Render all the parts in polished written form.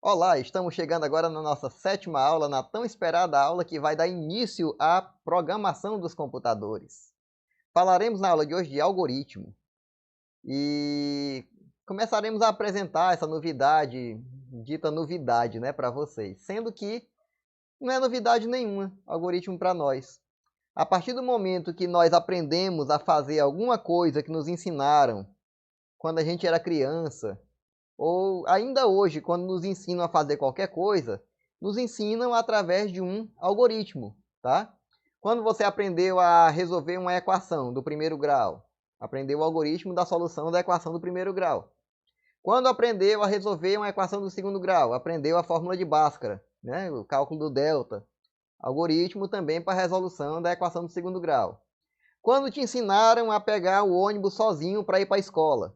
Olá, estamos chegando agora na nossa sétima aula, na tão esperada aula que vai dar início à programação dos computadores. Falaremos na aula de hoje de algoritmo e começaremos a apresentar essa novidade, dita novidade, né, para vocês, sendo que não é novidade nenhuma, algoritmo para nós. A partir do momento que nós aprendemos a fazer alguma coisa que nos ensinaram quando a gente era criança, ou ainda hoje, quando nos ensinam a fazer qualquer coisa, nos ensinam através de um algoritmo, tá? Quando você aprendeu a resolver uma equação do primeiro grau, aprendeu o algoritmo da solução da equação do primeiro grau. Quando aprendeu a resolver uma equação do segundo grau, aprendeu a fórmula de Bhaskara, né? O cálculo do delta, algoritmo também para a resolução da equação do segundo grau. Quando te ensinaram a pegar o ônibus sozinho para ir para a escola,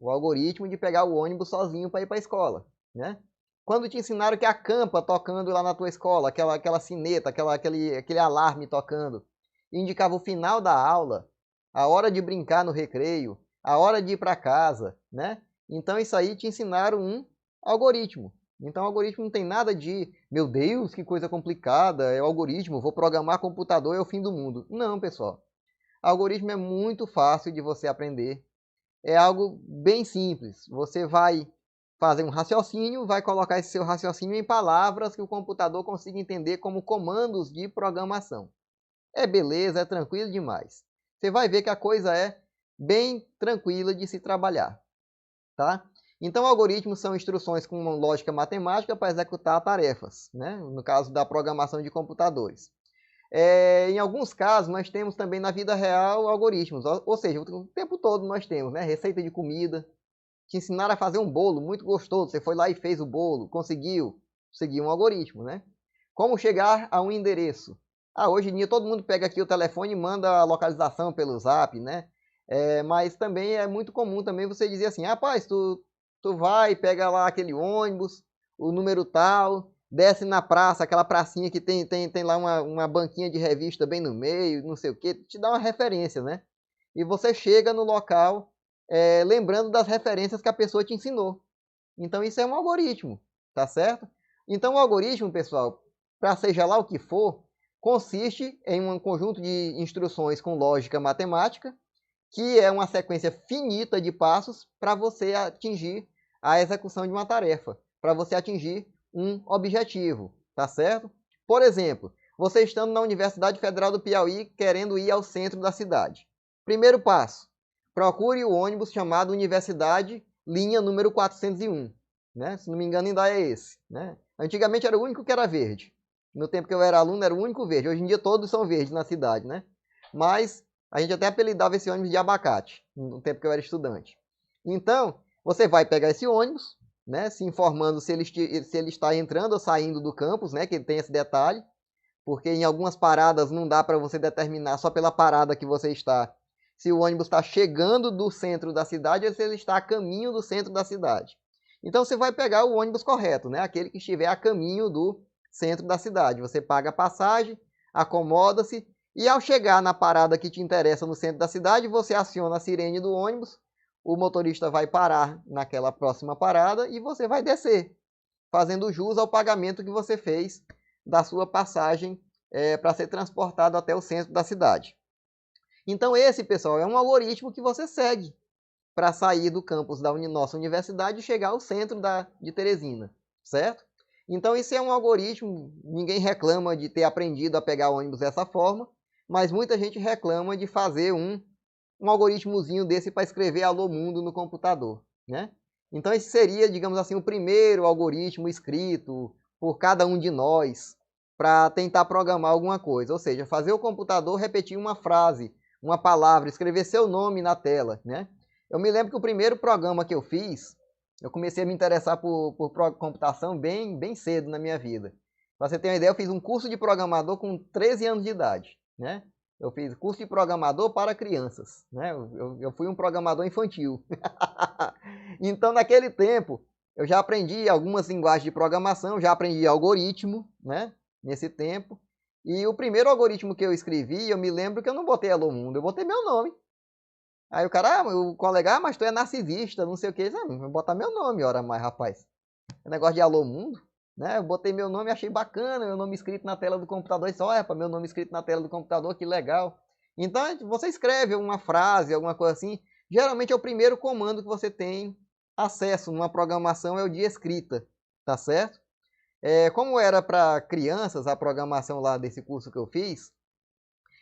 o algoritmo de pegar o ônibus sozinho para ir para a escola, né? Quando te ensinaram que a campa tocando lá na tua escola, aquela sineta, aquele alarme tocando, indicava o final da aula, a hora de brincar no recreio, a hora de ir para casa, né? Então isso aí te ensinaram um algoritmo. Então o algoritmo não tem nada de, meu Deus, que coisa complicada, é o algoritmo, vou programar computador, é o fim do mundo. Não, pessoal. Algoritmo é muito fácil de você aprender, é algo bem simples. Você vai fazer um raciocínio, vai colocar esse seu raciocínio em palavras que o computador consiga entender como comandos de programação. É beleza, é tranquilo demais. Você vai ver que a coisa é bem tranquila de se trabalhar, tá? Então, algoritmos são instruções com uma lógica matemática para executar tarefas, né? No caso da programação de computadores. Em alguns casos, nós temos também na vida real algoritmos, ou seja, o tempo todo nós temos, né? Receita de comida, te ensinaram a fazer um bolo muito gostoso, você foi lá e fez o bolo, conseguiu, seguir um algoritmo, né? Como chegar a um endereço? Hoje em dia todo mundo pega aqui o telefone e manda a localização pelo Zap, né? Mas também é muito comum também você dizer assim, rapaz, tu vai, pega lá aquele ônibus, o número tal, desce na praça, aquela pracinha que tem lá uma banquinha de revista bem no meio, não sei o que, te dá uma referência, né? E você chega no local lembrando das referências que a pessoa te ensinou. Então isso é um algoritmo, tá certo? Então o algoritmo, pessoal, para seja lá o que for, consiste em um conjunto de instruções com lógica matemática, que é uma sequência finita de passos para você atingir a execução de uma tarefa, para você atingir um objetivo, tá certo? Por exemplo, você estando na Universidade Federal do Piauí querendo ir ao centro da cidade. Primeiro passo, procure o ônibus chamado Universidade, linha número 401. Né? Se não me engano, ainda é esse. Né? Antigamente era o único que era verde. No tempo que eu era aluno, era o único verde. Hoje em dia todos são verdes na cidade. Né? Mas a gente até apelidava esse ônibus de abacate, no tempo que eu era estudante. Então, você vai pegar esse ônibus, né, se informando se ele está entrando ou saindo do campus, né, que tem esse detalhe, porque em algumas paradas não dá para você determinar só pela parada que você está, se o ônibus está chegando do centro da cidade ou se ele está a caminho do centro da cidade. Então você vai pegar o ônibus correto, né, aquele que estiver a caminho do centro da cidade. Você paga a passagem, acomoda-se e ao chegar na parada que te interessa no centro da cidade, você aciona a sirene do ônibus, o motorista vai parar naquela próxima parada e você vai descer, fazendo jus ao pagamento que você fez da sua passagem para ser transportado até o centro da cidade. Então esse, pessoal, é um algoritmo que você segue para sair do campus da nossa universidade e chegar ao centro de Teresina, certo? Então isso é um algoritmo, ninguém reclama de ter aprendido a pegar ônibus dessa forma, mas muita gente reclama de fazer um algoritmozinho desse para escrever Alô Mundo no computador, né? Então esse seria, digamos assim, o primeiro algoritmo escrito por cada um de nós para tentar programar alguma coisa, ou seja, fazer o computador repetir uma frase, uma palavra, escrever seu nome na tela, né? Eu me lembro que o primeiro programa que eu fiz, eu comecei a me interessar por computação bem cedo na minha vida. Para você ter uma ideia, eu fiz um curso de programador com 13 anos de idade, né? Eu fiz curso de programador para crianças, né? Eu fui um programador infantil. Então, naquele tempo, eu já aprendi algumas linguagens de programação, já aprendi algoritmo, né? Nesse tempo. E o primeiro algoritmo que eu escrevi, eu me lembro que eu não botei Alô Mundo, eu botei meu nome. Aí o cara, o colega, mas tu é narcisista, não sei o que. Vou botar meu nome, ora mais, rapaz. negócio de Alô Mundo, né? Eu botei meu nome, achei bacana, meu nome escrito na tela do computador, e só, olha, meu nome escrito na tela do computador, que legal. Então, você escreve uma frase, alguma coisa assim, geralmente é o primeiro comando que você tem acesso numa programação, é o de escrita, tá certo? Como era para crianças a programação lá desse curso que eu fiz,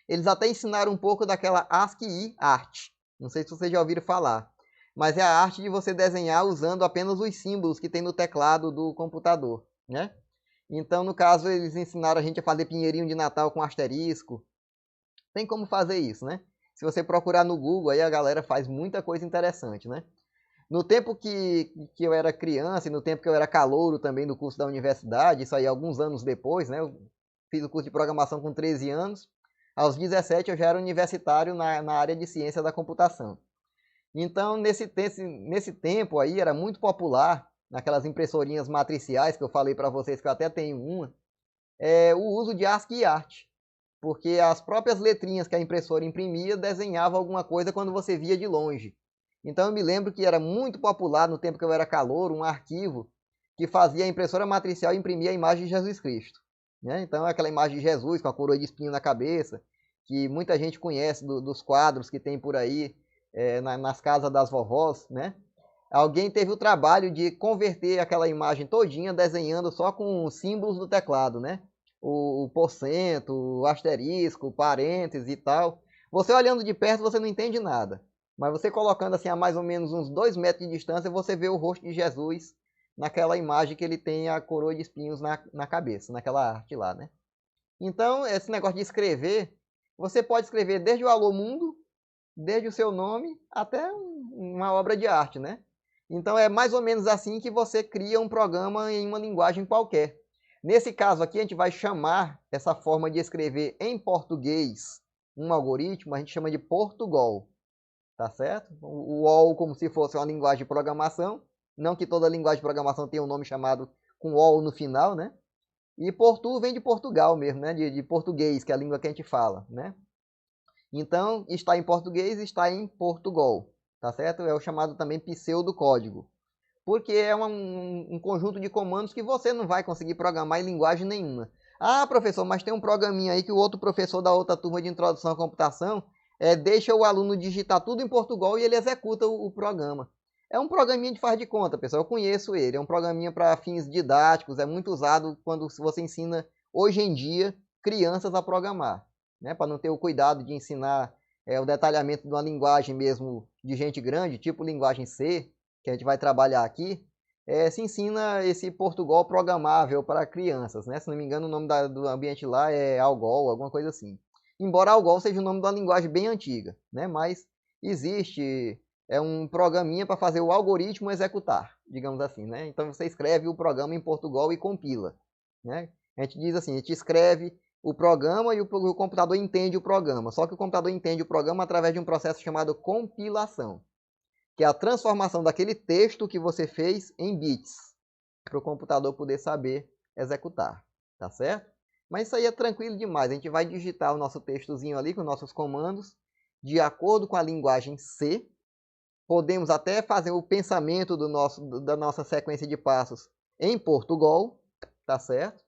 eles até ensinaram um pouco daquela ASCII arte. Não sei se vocês já ouviram falar, mas é a arte de você desenhar usando apenas os símbolos que tem no teclado do computador, né? Então, no caso, eles ensinaram a gente a fazer pinheirinho de Natal com asterisco. Tem como fazer isso, né? Se você procurar no Google, aí a galera faz muita coisa interessante, né? No tempo que eu era criança e no tempo que eu era calouro também no curso da universidade, isso aí alguns anos depois, né? Eu fiz o curso de programação com 13 anos. Aos 17 eu já era universitário na área de ciência da computação. Então, nesse tempo aí, era muito popular, naquelas impressorinhas matriciais que eu falei para vocês, que eu até tenho uma, o uso de ASCII art. Porque as próprias letrinhas que a impressora imprimia desenhava alguma coisa quando você via de longe. Então eu me lembro que era muito popular no tempo que eu era calouro, um arquivo que fazia a impressora matricial imprimir a imagem de Jesus Cristo. Né? Então aquela imagem de Jesus com a coroa de espinho na cabeça, que muita gente conhece dos quadros que tem por aí nas casas das vovós, né? Alguém teve o trabalho de converter aquela imagem todinha desenhando só com os símbolos do teclado, né? O porcento, o asterisco, o parênteses e tal. Você olhando de perto, você não entende nada. Mas você colocando assim a mais ou menos uns 2 metros de distância, você vê o rosto de Jesus naquela imagem que ele tem a coroa de espinhos na cabeça, naquela arte lá, né? Então, esse negócio de escrever, você pode escrever desde o Alô Mundo, desde o seu nome, até uma obra de arte, né? Então, é mais ou menos assim que você cria um programa em uma linguagem qualquer. Nesse caso aqui, a gente vai chamar essa forma de escrever em português um algoritmo, a gente chama de Portugol, tá certo? O OL como se fosse uma linguagem de programação, não que toda linguagem de programação tenha um nome chamado com OL no final, né? E Portu vem de Portugal mesmo, né? De português, que é a língua que a gente fala, né? Então, está em português, está em Portugal, tá certo? É o chamado também pseudocódigo, porque é um conjunto de comandos que você não vai conseguir programar em linguagem nenhuma. Ah, professor, mas tem um programinha aí que o outro professor da outra turma de introdução à computação deixa o aluno digitar tudo em Portugal e ele executa o programa. É um programinha de faz de conta, pessoal. Eu conheço ele. É um programinha para fins didáticos. É muito usado quando você ensina, hoje em dia, crianças a programar. Né? Para não ter o cuidado de ensinar o detalhamento de uma linguagem mesmo de gente grande, tipo linguagem C, que a gente vai trabalhar aqui, se ensina esse Portugal programável para crianças. Né? Se não me engano, o nome do ambiente lá é Algol, alguma coisa assim. Embora Algol seja o nome de uma linguagem bem antiga, né? Mas existe um programinha para fazer o algoritmo executar, digamos assim, né? Então você escreve o programa em Portugal e compila, né? A gente diz assim, a gente escreve o programa e o computador entende o programa. Só que o computador entende o programa através de um processo chamado compilação, que é a transformação daquele texto que você fez em bits, para o computador poder saber executar, tá certo? Mas isso aí é tranquilo demais. A gente vai digitar o nosso textozinho ali com nossos comandos de acordo com a linguagem C. Podemos até fazer o pensamento da nossa sequência de passos em Portugal, tá certo?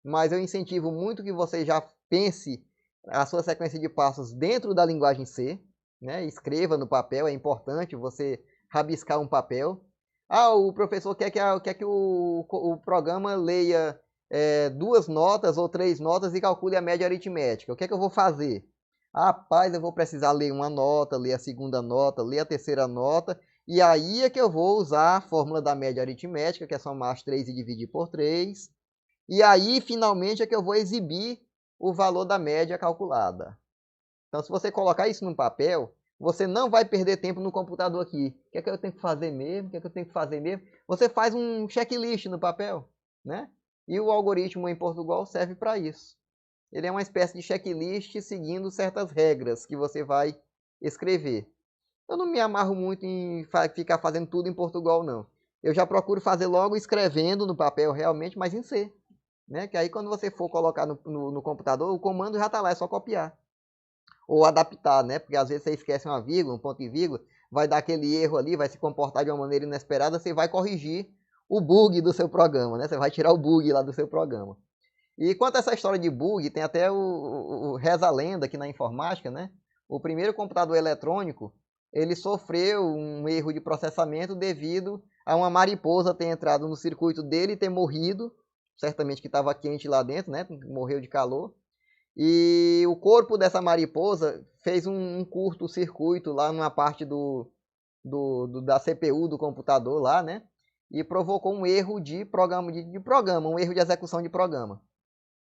Mas eu incentivo muito que você já pense a sua sequência de passos dentro da linguagem C, né? Escreva no papel, é importante você rabiscar um papel. Ah, o professor quer que o programa leia 2 notas ou 3 notas e calcule a média aritmética. O que é que eu vou fazer? Rapaz, eu vou precisar ler uma nota, ler a segunda nota, ler a terceira nota, e aí é que eu vou usar a fórmula da média aritmética, que é somar as 3 e dividir por 3. E aí, finalmente, é que eu vou exibir o valor da média calculada. Então, se você colocar isso no papel, você não vai perder tempo no computador aqui. O que é que eu tenho que fazer mesmo? O que é que eu tenho que fazer mesmo? Você faz um checklist no papel, né? E o algoritmo em Portugal serve para isso. Ele é uma espécie de checklist seguindo certas regras que você vai escrever. Eu não me amarro muito em ficar fazendo tudo em Portugal, não. Eu já procuro fazer logo escrevendo no papel realmente, mas em C. Né? Que aí quando você for colocar no computador, o comando já está lá, é só copiar. Ou adaptar, né? Porque às vezes você esquece uma vírgula, um ponto e vírgula, vai dar aquele erro ali, vai se comportar de uma maneira inesperada, você vai corrigir o bug do seu programa, né? Você vai tirar o bug lá do seu programa. E quanto a essa história de bug, tem até reza a lenda aqui na informática, né? O primeiro computador eletrônico, ele sofreu um erro de processamento devido a uma mariposa ter entrado no circuito dele e ter morrido, certamente que estava quente lá dentro, né? Morreu de calor. E o corpo dessa mariposa fez um curto-circuito lá numa parte da CPU do computador lá, né? E provocou um erro de programa, um erro de execução de programa.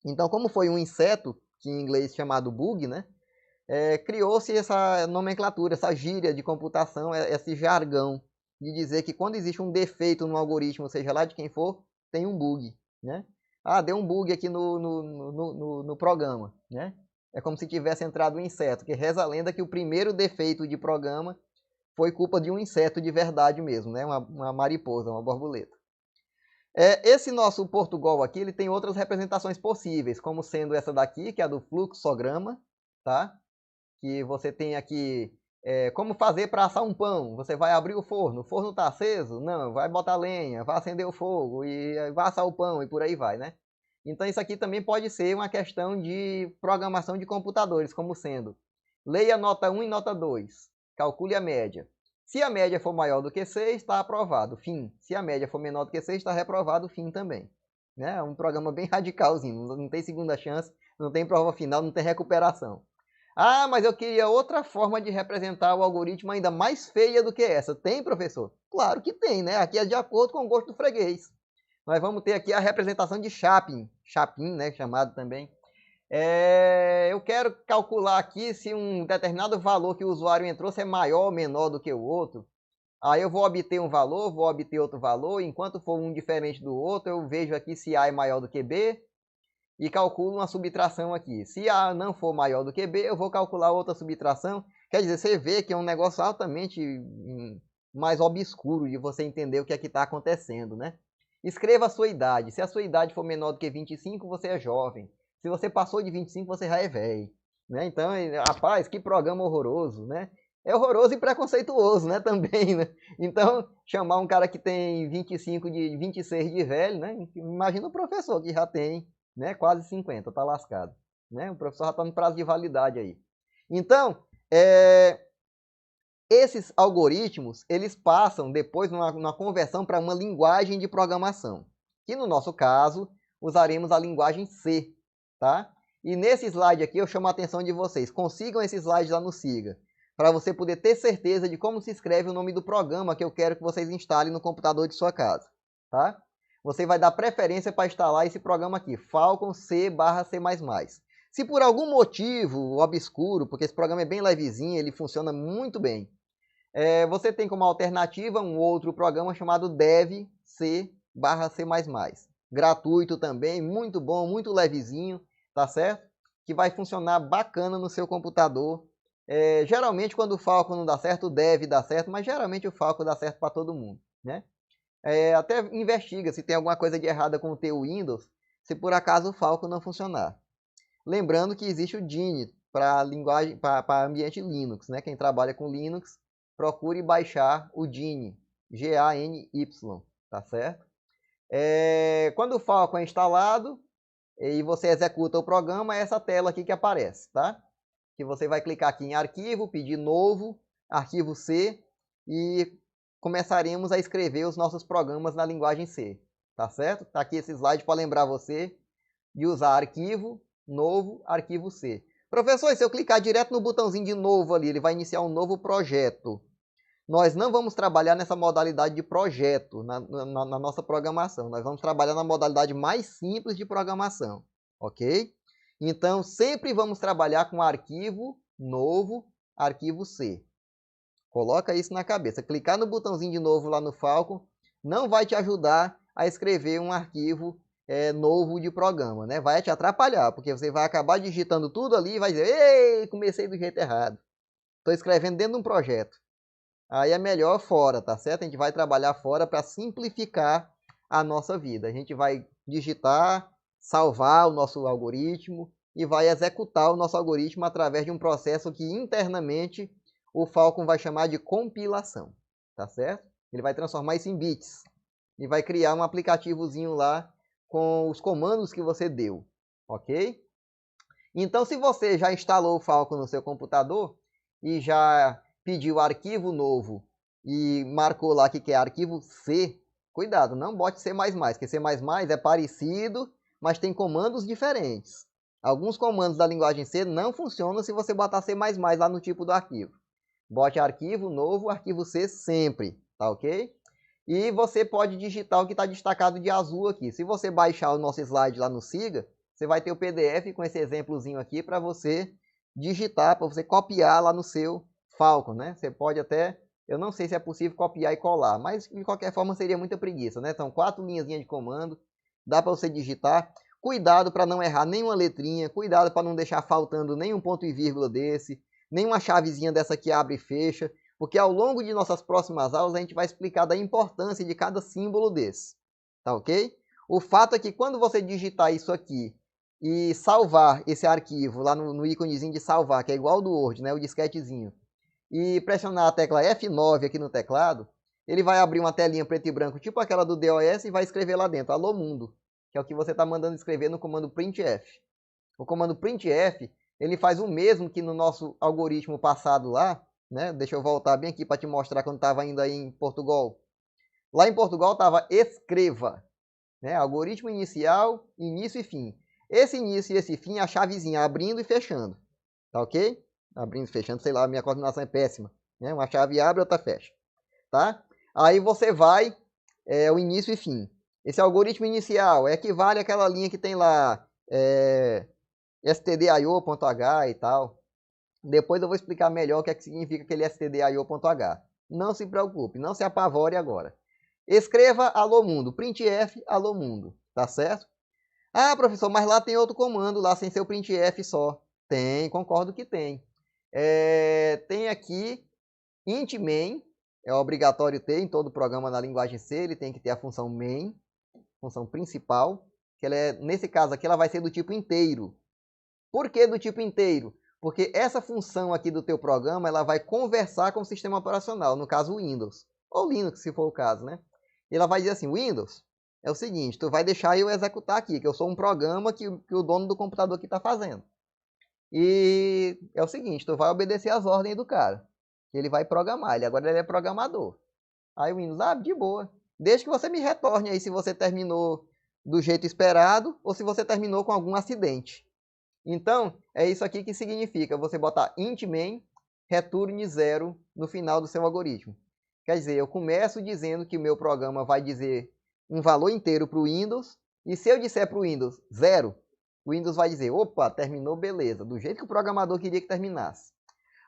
Então, como foi um inseto, que em inglês é chamado bug, né? Criou-se essa nomenclatura, essa gíria de computação, esse jargão de dizer que quando existe um defeito no algoritmo, seja lá de quem for, tem um bug, né? Ah, deu um bug aqui no programa, né? É como se tivesse entrado um inseto, que reza a lenda que o primeiro defeito de programa foi culpa de um inseto de verdade mesmo, né? Uma mariposa, uma borboleta. Esse nosso Portugal aqui, ele tem outras representações possíveis, como sendo essa daqui, que é a do fluxograma, tá? Que você tem aqui como fazer para assar um pão. Você vai abrir o forno está aceso? Não, vai botar lenha, vai acender o fogo e vai assar o pão e por aí vai, né? Então isso aqui também pode ser uma questão de programação de computadores, como sendo leia nota 1 e nota 2, calcule a média. Se a média for maior do que 6, está aprovado, fim. Se a média for menor do que 6, está reprovado, fim também. É um programa bem radicalzinho, não tem segunda chance, não tem prova final, não tem recuperação. Ah, mas eu queria outra forma de representar o algoritmo ainda mais feia do que essa. Tem, professor? Claro que tem, né? Aqui é de acordo com o gosto do freguês. Nós vamos ter aqui a representação de Chapin, né, chamado também. Eu quero calcular aqui se um determinado valor que o usuário entrou se é maior ou menor do que o outro. Aí eu vou obter um valor, vou obter outro valor, enquanto for um diferente do outro, eu vejo aqui se A é maior do que B e calculo uma subtração aqui. Se A não for maior do que B, eu vou calcular outra subtração. Quer dizer, você vê que é um negócio altamente mais obscuro de você entender o que é que está acontecendo, né? Escreva a sua idade. Se a sua idade for menor do que 25, você é jovem. Se você passou de 25, você já é velho. Né? Então, rapaz, que programa horroroso, né? É horroroso e preconceituoso, né? Também, né? Então, chamar um cara que tem 25 de 26 de velho, né? Imagina o professor que já tem, né? Quase 50, tá lascado. Né? O professor já está no prazo de validade aí. Então, esses algoritmos, eles passam depois numa conversão para uma linguagem de programação, que no nosso caso, usaremos a linguagem C, tá? E nesse slide aqui eu chamo a atenção de vocês, consigam esse slide lá no Siga, para você poder ter certeza de como se escreve o nome do programa que eu quero que vocês instalem no computador de sua casa, tá? Você vai dar preferência para instalar esse programa aqui, Falcon C/C++. Se por algum motivo obscuro, porque esse programa é bem levezinho, ele funciona muito bem, você tem como alternativa um outro programa chamado Dev C/C++. Gratuito também, muito bom, muito levezinho, tá certo? Que vai funcionar bacana no seu computador. Geralmente quando o Falcon não dá certo, o Dev dá certo, mas geralmente o Falcon dá certo para todo mundo, né? Até investiga se tem alguma coisa de errada com o teu Windows, se por acaso o Falcon não funcionar. Lembrando que existe o Giny para linguagem, para ambiente Linux, né? Quem trabalha com Linux, procure baixar o Giny, G-A-N-Y, tá certo? Quando o Falcon é instalado e você executa o programa, é essa tela aqui que aparece, tá? Que você vai clicar aqui em arquivo, pedir novo, arquivo C, e começaremos a escrever os nossos programas na linguagem C, tá certo? Tá aqui esse slide para lembrar você de usar arquivo, novo, arquivo C. Professor, e se eu clicar direto no botãozinho de novo ali, ele vai iniciar um novo projeto. Nós não vamos trabalhar nessa modalidade de projeto na nossa programação. Nós vamos trabalhar na modalidade mais simples de programação, ok? Então, sempre vamos trabalhar com arquivo, novo, arquivo C. Coloca isso na cabeça. Clicar no botãozinho de novo lá no Falcon não vai te ajudar a escrever um arquivo novo de programa, né? Vai te atrapalhar, porque você vai acabar digitando tudo ali e vai dizer, ei, comecei do jeito errado. Estou escrevendo dentro de um projeto. Aí é melhor fora, tá certo? A gente vai trabalhar fora para simplificar a nossa vida. A gente vai digitar, salvar o nosso algoritmo e vai executar o nosso algoritmo através de um processo que internamente o Falcon vai chamar de compilação, tá certo? Ele vai transformar isso em bits. e vai criar um aplicativozinho lá com os comandos que você deu, ok? Então, se você já instalou o Falcon no seu computador e já pediu arquivo novo e marcou lá que quer arquivo C, cuidado, não bote C++, porque C++ é parecido, mas tem comandos diferentes. Alguns comandos da linguagem C não funcionam se você botar C++ lá no tipo do arquivo. Bote arquivo novo, arquivo C sempre, tá ok? E você pode digitar o que está destacado de azul aqui. Se você baixar o nosso slide lá no Siga, você vai ter o PDF com esse exemplozinho aqui para você digitar, para você copiar lá no seu Falcon, né? Você pode até, eu não sei se é possível copiar e colar, mas de qualquer forma seria muita preguiça, né? São 4 linhazinhas de comando, dá para você digitar. Cuidado para não errar nenhuma letrinha, cuidado para não deixar faltando nenhum ponto e vírgula desse, nenhuma chavezinha dessa que abre e fecha, porque ao longo de nossas próximas aulas a gente vai explicar da importância de cada símbolo desse, tá ok? O fato é que quando você digitar isso aqui e salvar esse arquivo lá no íconezinho de salvar, que é igual ao do Word, né, o disquetezinho, e pressionar a tecla F9 aqui no teclado, ele vai abrir uma telinha preto e branco, tipo aquela do DOS, e vai escrever lá dentro, alô mundo, que é o que você está mandando escrever no comando printf. O comando printf, ele faz o mesmo que no nosso algoritmo passado lá, né? Deixa eu voltar bem aqui para te mostrar quando estava ainda aí em Portugal. Lá em Portugal estava escreva, né? Algoritmo inicial, início e fim. Esse início e esse fim, a chavezinha abrindo e fechando, tá ok? Abrindo e fechando, sei lá, a minha coordenação é péssima, né? Uma chave abre, outra fecha, tá? Aí você vai, o início e fim. Esse algoritmo inicial equivale àquela linha que tem lá, stdio.h e tal. Depois eu vou explicar melhor o que é que significa aquele stdio.h. Não se preocupe, não se apavore agora. Escreva alô mundo, printf alô mundo, tá certo? Ah, professor, mas lá tem outro comando lá sem ser o printf só. Tem, concordo que tem. Tem aqui int main, é obrigatório ter em todo programa na linguagem C, ele tem que ter a função main, função principal, que ela nesse caso aqui ela vai ser do tipo inteiro. Por que do tipo inteiro? Porque essa função aqui do teu programa, ela vai conversar com o sistema operacional, no caso o Windows, ou Linux, se for o caso, né? E ela vai dizer assim, Windows, é o seguinte, tu vai deixar eu executar aqui, que eu sou um programa que o dono do computador aqui está fazendo. E é o seguinte, tu vai obedecer as ordens do cara, que ele vai programar, agora ele é programador. Aí o Windows, de boa, desde que você me retorne aí se você terminou do jeito esperado, ou se você terminou com algum acidente. Então, é isso aqui que significa você botar int main return 0 no final do seu algoritmo. Quer dizer, eu começo dizendo que o meu programa vai dizer um valor inteiro para o Windows, e se eu disser para o Windows 0, o Windows vai dizer, opa, terminou, beleza, do jeito que o programador queria que terminasse.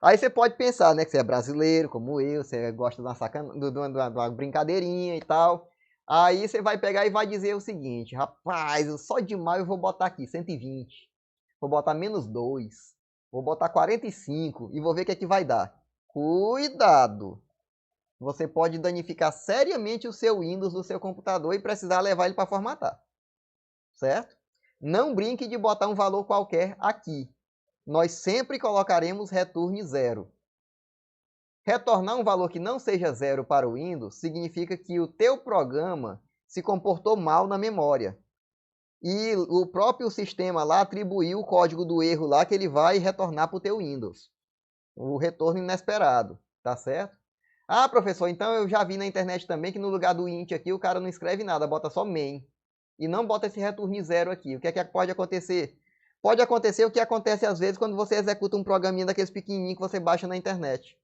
Aí você pode pensar, né, que você é brasileiro, como eu, você gosta de uma brincadeirinha e tal. Aí você vai pegar e vai dizer o seguinte, rapaz, só de maio eu vou botar aqui 120. Vou botar menos 2, vou botar 45 e vou ver o que é que vai dar. Cuidado! Você pode danificar seriamente o seu Windows do seu computador e precisar levar ele para formatar. Certo? Não brinque de botar um valor qualquer aqui. Nós sempre colocaremos return 0. Retornar um valor que não seja 0 para o Windows significa que o teu programa se comportou mal na memória. E o próprio sistema lá atribuiu o código do erro lá que ele vai retornar para o teu Windows. O retorno inesperado, tá certo? Ah, professor, então eu já vi na internet também que no lugar do int aqui o cara não escreve nada, bota só main. E não bota esse return 0 aqui. O que é que pode acontecer? Pode acontecer o que acontece às vezes quando você executa um programinha daqueles pequenininhos que você baixa na internet.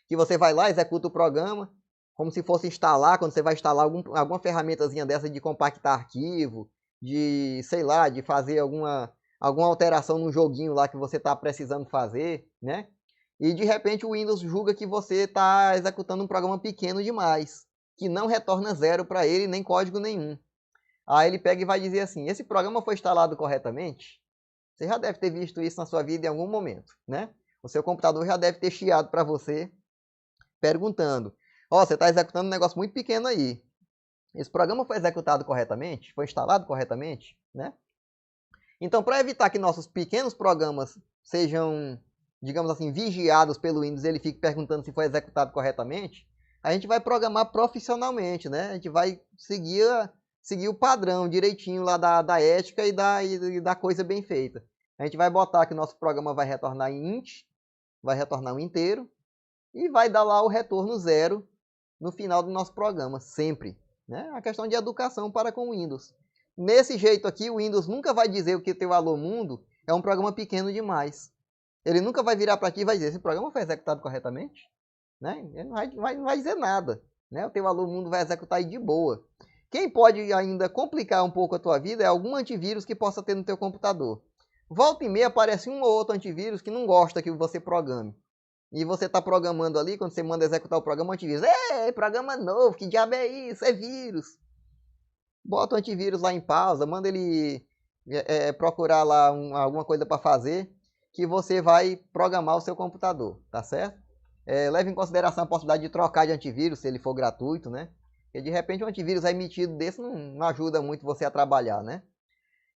Que você vai lá, executa o programa, como se fosse instalar, quando você vai instalar alguma ferramentazinha dessa de compactar arquivo, de, sei lá, de fazer alguma alteração no joguinho lá que você está precisando fazer, né? E de repente o Windows julga que você está executando um programa pequeno demais, que não retorna 0 para ele, nem código nenhum. Aí ele pega e vai dizer assim, esse programa foi instalado corretamente? Você já deve ter visto isso na sua vida em algum momento, né? O seu computador já deve ter chiado para você, perguntando, você está executando um negócio muito pequeno aí. Esse programa foi executado corretamente? Foi instalado corretamente? Né? Então, para evitar que nossos pequenos programas sejam, digamos assim, vigiados pelo Windows e ele fique perguntando se foi executado corretamente, a gente vai programar profissionalmente, né? A gente vai seguir o padrão direitinho lá da ética e da coisa bem feita. A gente vai botar que o nosso programa vai retornar em int, vai retornar um inteiro, e vai dar lá o retorno 0 no final do nosso programa, sempre. Né? A questão de educação para com o Windows. Nesse jeito aqui, o Windows nunca vai dizer que o teu Alô Mundo é um programa pequeno demais. Ele nunca vai virar para aqui e vai dizer, esse programa foi executado corretamente? Né? Ele não vai dizer nada. Né? O teu Alô Mundo vai executar aí de boa. Quem pode ainda complicar um pouco a tua vida é algum antivírus que possa ter no teu computador. Volta e meia aparece um ou outro antivírus que não gosta que você programe. E você está programando ali, quando você manda executar o programa, o antivírus, programa novo, que diabo é isso? É vírus. Bota o antivírus lá em pausa, manda ele procurar lá alguma coisa para fazer, que você vai programar o seu computador, tá certo? Leve em consideração a possibilidade de trocar de antivírus, se ele for gratuito, né? Porque de repente um antivírus emitido desse não ajuda muito você a trabalhar, né?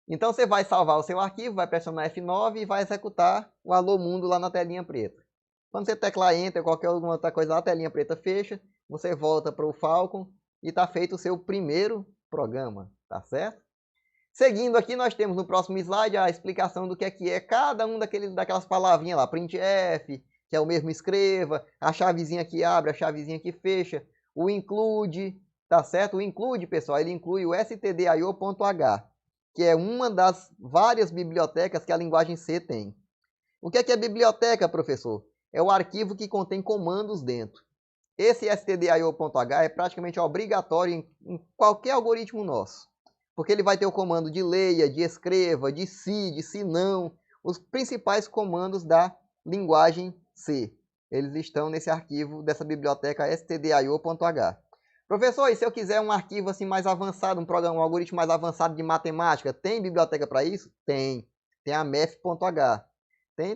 Então você vai salvar o seu arquivo, vai pressionar F9 e vai executar o Alô Mundo lá na telinha preta. Quando você teclar Enter, qualquer outra coisa, a telinha preta fecha, você volta para o Falcon e está feito o seu primeiro programa, tá certo? Seguindo aqui, nós temos no próximo slide a explicação do que é cada um daquelas palavrinhas lá, printf, que é o mesmo escreva, a chavezinha que abre, a chavezinha que fecha, o include, tá certo? O include, pessoal, ele inclui o stdio.h, que é uma das várias bibliotecas que a linguagem C tem. O que é biblioteca, professor? É o arquivo que contém comandos dentro. Esse stdio.h é praticamente obrigatório em qualquer algoritmo nosso. Porque ele vai ter o comando de leia, de escreva, de se não, os principais comandos da linguagem C. Eles estão nesse arquivo dessa biblioteca stdio.h. Professor, e se eu quiser um arquivo assim mais avançado, um algoritmo mais avançado de matemática, tem biblioteca para isso? Tem. Tem a math.h.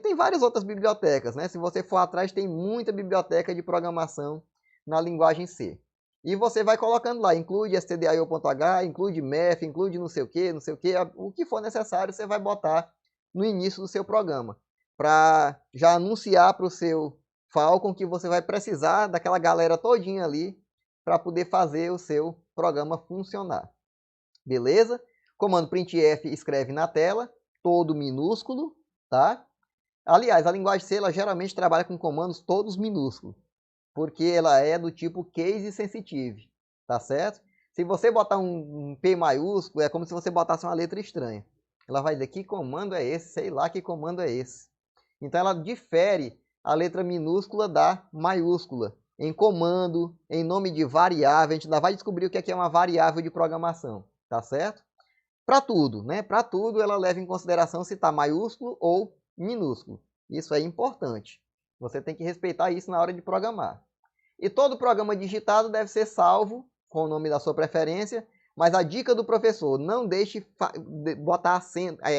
Tem várias outras bibliotecas, né? Se você for atrás, tem muita biblioteca de programação na linguagem C. E você vai colocando lá, include stdio.h, include math, include não sei o que, o que for necessário você vai botar no início do seu programa, para já anunciar para o seu Falcon que você vai precisar daquela galera todinha ali para poder fazer o seu programa funcionar. Beleza? Comando printf escreve na tela, todo minúsculo, tá? Aliás, a linguagem C ela geralmente trabalha com comandos todos minúsculos, porque ela é do tipo case sensitive, tá certo? Se você botar um P maiúsculo, é como se você botasse uma letra estranha. Ela vai dizer que comando é esse, sei lá que comando é esse. Então ela difere a letra minúscula da maiúscula em comando, em nome de variável. A gente ainda vai descobrir o que é uma variável de programação, tá certo? Para tudo, né? Para tudo ela leva em consideração se está maiúsculo ou minúsculo. Isso é importante. Você tem que respeitar isso na hora de programar. E todo programa digitado deve ser salvo com o nome da sua preferência, mas a dica do professor, não deixe botar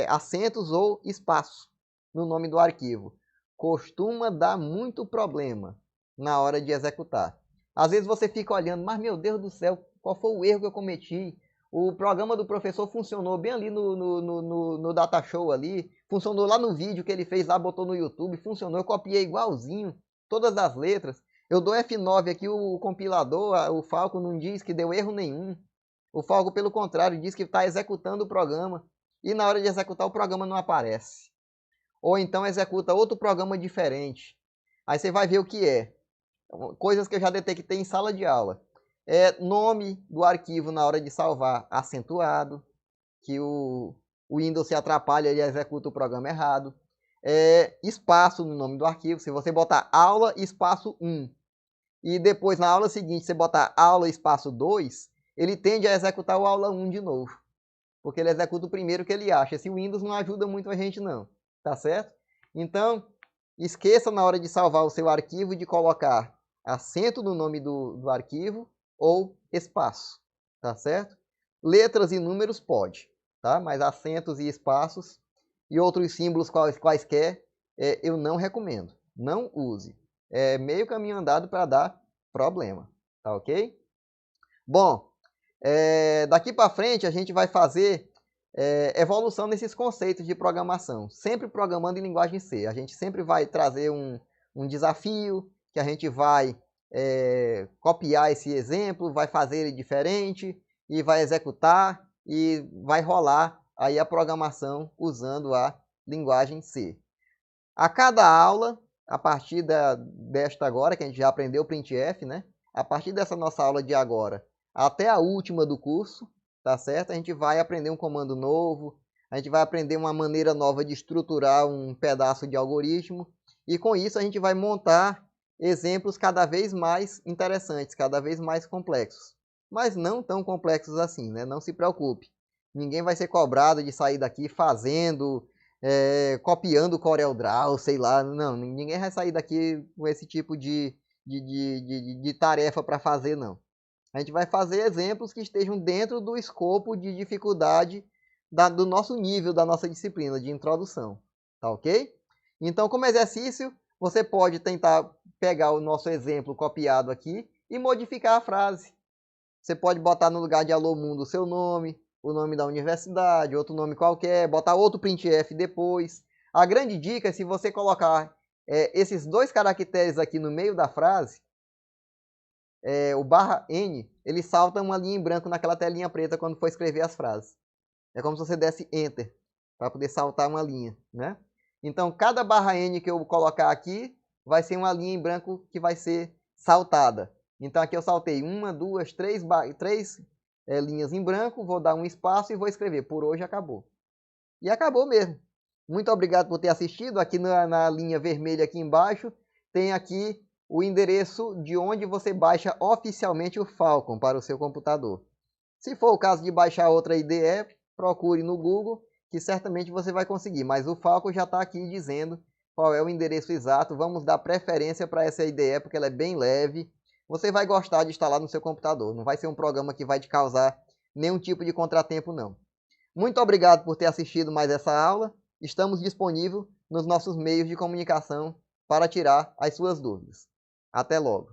acentos ou espaços no nome do arquivo. Costuma dar muito problema na hora de executar. Às vezes você fica olhando, mas meu Deus do céu, qual foi o erro que eu cometi? O programa do professor funcionou bem ali no data show ali, funcionou lá no vídeo que ele fez lá, botou no YouTube, funcionou, eu copiei igualzinho, todas as letras. Eu dou F9 aqui, o compilador, o Falcon não diz que deu erro nenhum. O Falcon, pelo contrário, diz que está executando o programa e na hora de executar o programa não aparece. Ou então executa outro programa diferente. Aí você vai ver o que é. Coisas que eu já detectei em sala de aula. Nome do arquivo na hora de salvar acentuado, que o Windows se atrapalha e executa o programa errado. Espaço no nome do arquivo, se você botar aula espaço 1 e depois na aula seguinte você botar aula espaço 2, ele tende a executar o aula 1 de novo, porque ele executa o primeiro que ele acha. Esse Windows não ajuda muito a gente não, tá certo? Então, esqueça na hora de salvar o seu arquivo de colocar acento no nome do arquivo ou espaço, tá certo? Letras e números pode, tá? Mas acentos e espaços e outros símbolos quaisquer, eu não recomendo. Não use. É meio caminho andado para dar problema, tá ok? Bom, daqui para frente a gente vai fazer evolução nesses conceitos de programação, sempre programando em linguagem C. A gente sempre vai trazer um desafio que a gente vai copiar esse exemplo, vai fazer ele diferente e vai executar e vai rolar aí a programação usando a linguagem C. A cada aula, a partir desta agora, que a gente já aprendeu o printf, né? A partir dessa nossa aula de agora até a última do curso, tá certo? A gente vai aprender um comando novo, a gente vai aprender uma maneira nova de estruturar um pedaço de algoritmo e com isso a gente vai montar exemplos cada vez mais interessantes, cada vez mais complexos. Mas não tão complexos assim, né? Não se preocupe. Ninguém vai ser cobrado de sair daqui fazendo, copiando o CorelDRAW, sei lá. Não, ninguém vai sair daqui com esse tipo de tarefa para fazer, não. A gente vai fazer exemplos que estejam dentro do escopo de dificuldade do nosso nível, da nossa disciplina de introdução. Tá ok? Então, como exercício, você pode tentar pegar o nosso exemplo copiado aqui e modificar a frase. Você pode botar no lugar de Alô Mundo o seu nome, o nome da universidade, outro nome qualquer, botar outro printf depois. A grande dica é se você colocar esses dois caracteres aqui no meio da frase, o /n, ele salta uma linha em branco naquela telinha preta quando for escrever as frases. É como se você desse Enter, para poder saltar uma linha, né? Então, cada /n que eu colocar aqui, vai ser uma linha em branco que vai ser saltada. Então, aqui eu saltei uma, duas, três linhas em branco, vou dar um espaço e vou escrever. Por hoje acabou. E acabou mesmo. Muito obrigado por ter assistido. Aqui na linha vermelha aqui embaixo, tem aqui o endereço de onde você baixa oficialmente o Falcon para o seu computador. Se for o caso de baixar outra IDE, procure no Google, que certamente você vai conseguir. Mas o Falcon já está aqui dizendo qual é o endereço exato. Vamos dar preferência para essa IDE, porque ela é bem leve. Você vai gostar de instalar no seu computador. Não vai ser um programa que vai te causar nenhum tipo de contratempo, não. Muito obrigado por ter assistido mais essa aula. Estamos disponíveis nos nossos meios de comunicação para tirar as suas dúvidas. Até logo!